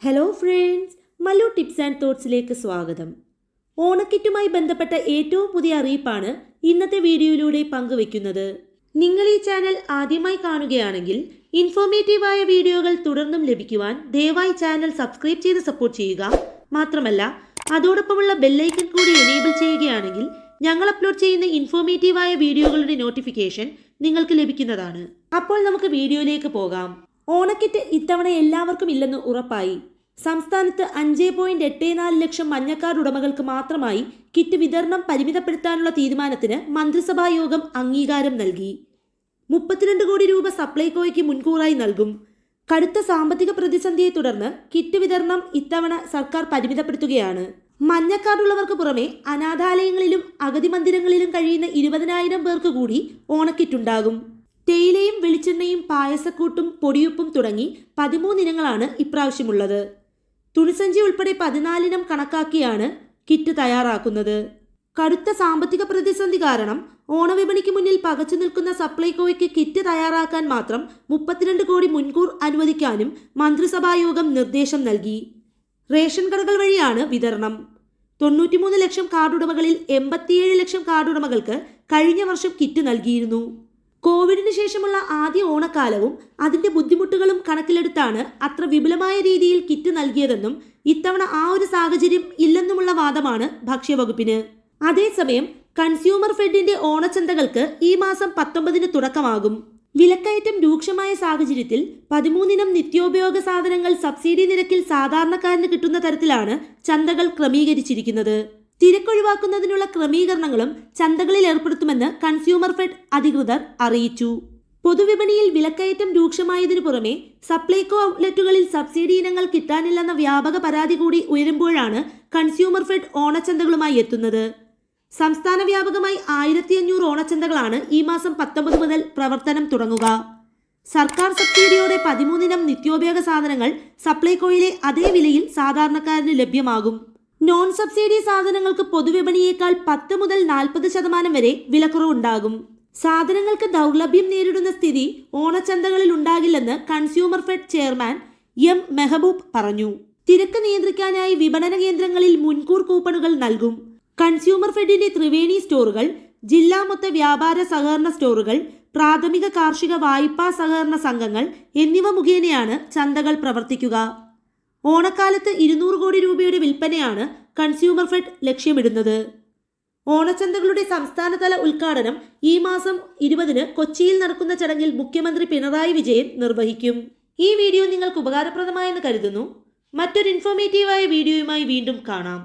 Hello friends, Mallu tips and തോട്ട്സിലേക്ക് സ്വാഗതം. ഓണക്കിറ്റുമായി ബന്ധപ്പെട്ട ഏറ്റവും പുതിയ അറിയിപ്പാണ് ഇന്നത്തെ വീഡിയോയിലൂടെ പങ്കുവയ്ക്കുന്നത്. നിങ്ങൾ ഈ ചാനൽ ആദ്യമായി കാണുകയാണെങ്കിൽ ഇൻഫോർമേറ്റീവായ വീഡിയോകൾ തുടർന്നും ലഭിക്കുവാൻ ദയവായി ചാനൽ സബ്സ്ക്രൈബ് ചെയ്ത് സപ്പോർട്ട് ചെയ്യുക. മാത്രമല്ല അതോടൊപ്പമുള്ള ബെല്ലൈക്കൺ കൂടി എനേബിൾ ചെയ്യുകയാണെങ്കിൽ ഞങ്ങൾ അപ്ലോഡ് ചെയ്യുന്ന ഇൻഫോർമേറ്റീവായ വീഡിയോകളുടെ നോട്ടിഫിക്കേഷൻ നിങ്ങൾക്ക് ലഭിക്കുന്നതാണ്. അപ്പോൾ നമുക്ക് വീഡിയോയിലേക്ക് പോകാം. ഓണക്കിറ്റ് ഇത്തവണ എല്ലാവർക്കും ഇല്ലെന്ന് ഉറപ്പായി. സംസ്ഥാനത്ത് 5.84 ലക്ഷം മഞ്ഞക്കാർഡ് ഉടമകൾക്ക് മാത്രമായി കിറ്റ് വിതരണം പരിമിതപ്പെടുത്താനുള്ള തീരുമാനത്തിന് മന്ത്രിസഭാ യോഗം അംഗീകാരം നൽകി. 32 കോടി രൂപ സപ്ലൈകോയ്ക്ക് മുൻകൂറായി നൽകും. കടുത്ത സാമ്പത്തിക പ്രതിസന്ധിയെ തുടർന്ന് കിറ്റ് വിതരണം ഇത്തവണ സർക്കാർ പരിമിതപ്പെടുത്തുകയാണ്. മഞ്ഞക്കാർഡുള്ളവർക്ക് പുറമെ അനാഥാലയങ്ങളിലും അഗതി മന്ദിരങ്ങളിലും കഴിയുന്ന 20,000 പേർക്ക് കൂടി ഓണക്കിറ്റുണ്ടാകും. തേയിലയും വെളിച്ചെണ്ണയും പായസക്കൂട്ടും പൊടിയുപ്പും തുടങ്ങി 13 ഇനങ്ങളാണ് ഇപ്രാവശ്യമുള്ളത്. തുണിസഞ്ചി ഉൾപ്പെടെ 14 ഇനം കണക്കാക്കിയാണ് കിറ്റ് തയ്യാറാക്കുന്നത്. കടുത്ത സാമ്പത്തിക പ്രതിസന്ധി കാരണം ഓണവിപണിക്ക് മുന്നിൽ പകച്ചു നിൽക്കുന്ന സപ്ലൈകോയ്ക്ക് കിറ്റ് തയ്യാറാക്കാൻ മാത്രം 32 കോടി മുൻകൂർ അനുവദിക്കാനും മന്ത്രിസഭായോഗം നിർദ്ദേശം നൽകി. റേഷൻ കടകൾ വഴിയാണ് വിതരണം. 93 ലക്ഷം കാർഡുടമകളിൽ 87 ലക്ഷം കാർഡുടമകൾക്ക് കഴിഞ്ഞ വർഷം കിറ്റ് നൽകിയിരുന്നു. കോവിഡിന് ശേഷമുള്ള ആദ്യ ഓണക്കാലവും അതിന്റെ ബുദ്ധിമുട്ടുകളും കണക്കിലെടുത്താണ് അത്ര വിപുലമായ രീതിയിൽ കിറ്റ് നൽകിയതെന്നും ഇത്തവണ ആ ഒരു സാഹചര്യം ഇല്ലെന്നുമുള്ള വാദമാണ് ഭക്ഷ്യവകുപ്പിന്. അതേസമയം കൺസ്യൂമർ ഫെഡിന്റെ ഓണച്ചന്തകൾക്ക് ഈ മാസം 19-ന് തുടക്കമാകും. വിലക്കയറ്റം രൂക്ഷമായ സാഹചര്യത്തിൽ 13 ഇനം നിത്യോപയോഗ സാധനങ്ങൾ സബ്സിഡി നിരക്കിൽ സാധാരണക്കാരന് കിട്ടുന്ന തരത്തിലാണ് ചന്തകൾ ക്രമീകരിച്ചിരിക്കുന്നത്. തിരക്കൊഴിവാക്കുന്നതിനുള്ള ക്രമീകരണങ്ങളും ചന്തകളിൽ ഏർപ്പെടുത്തുമെന്ന് കൺസ്യൂമർ ഫെഡ് അധികൃതർ അറിയിച്ചു. പൊതുവിപണിയിൽ വിലക്കയറ്റം രൂക്ഷമായതിനു പുറമെ സപ്ലൈകോ ഔട്ട്ലെറ്റുകളിൽ സബ്സിഡി ഇനങ്ങൾ കിട്ടാനില്ലെന്ന വ്യാപക പരാതി കൂടി ഉയരുമ്പോഴാണ് കൺസ്യൂമർ ഫെഡ് ഓണച്ചന്തകളുമായി എത്തുന്നത്. സംസ്ഥാന വ്യാപകമായി 1500 ഓണച്ചന്തകളാണ് ഈ മാസം 19 മുതൽ പ്രവർത്തനം തുടങ്ങുക. സർക്കാർ സബ്സിഡിയോടെ 13 ഇനം നിത്യോപയോഗ സാധനങ്ങൾ സപ്ലൈകോയിലെ അതേ വിലയിൽ സാധാരണക്കാരന് ലഭ്യമാകും. നോൺ സബ്സിഡി സാധനങ്ങൾക്ക് പൊതുവിപണിയേക്കാൾ 10 മുതൽ 40% വരെ വിലക്കുറവുണ്ടാകും. സാധനങ്ങൾക്ക് ദൗർലഭ്യം നേരിടുന്ന സ്ഥിതി ഓണച്ചന്തകളിൽ ഉണ്ടാകില്ലെന്ന് consumer fed chairman M Mehboob പറഞ്ഞു. തിരക്ക് നിയന്ത്രിക്കാനായി വിപണന കേന്ദ്രങ്ങളിൽ മുൻകൂർ കൂപ്പണുകൾ നൽകും. കൺസ്യൂമർ ഫെഡിന്റെ ത്രിവേണി സ്റ്റോറുകൾ, ജില്ലാ മൊത്ത വ്യാപാര സഹകരണ സ്റ്റോറുകൾ, പ്രാഥമിക കാർഷിക വായ്പാ സഹകരണ സംഘങ്ങൾ എന്നിവ മുഖേനയാണ് ചന്തകൾ പ്രവർത്തിക്കുക. ഓണക്കാലത്ത് 200 കോടി രൂപയുടെ വിൽപ്പനയാണ് കൺസ്യൂമർ ഫെഡ് ലക്ഷ്യമിടുന്നത്. ഓണച്ചന്തകളുടെ സംസ്ഥാനതല ഉദ്ഘാടനം ഈ മാസം 20-ന് കൊച്ചിയിൽ നടക്കുന്ന ചടങ്ങിൽ മുഖ്യമന്ത്രി പിണറായി വിജയൻ നിർവഹിക്കും. ഈ വീഡിയോ നിങ്ങൾക്ക് ഉപകാരപ്രദമായെന്ന് കരുതുന്നു. മറ്റൊരു ഇൻഫോർമേറ്റീവായ വീഡിയോയുമായി വീണ്ടും കാണാം.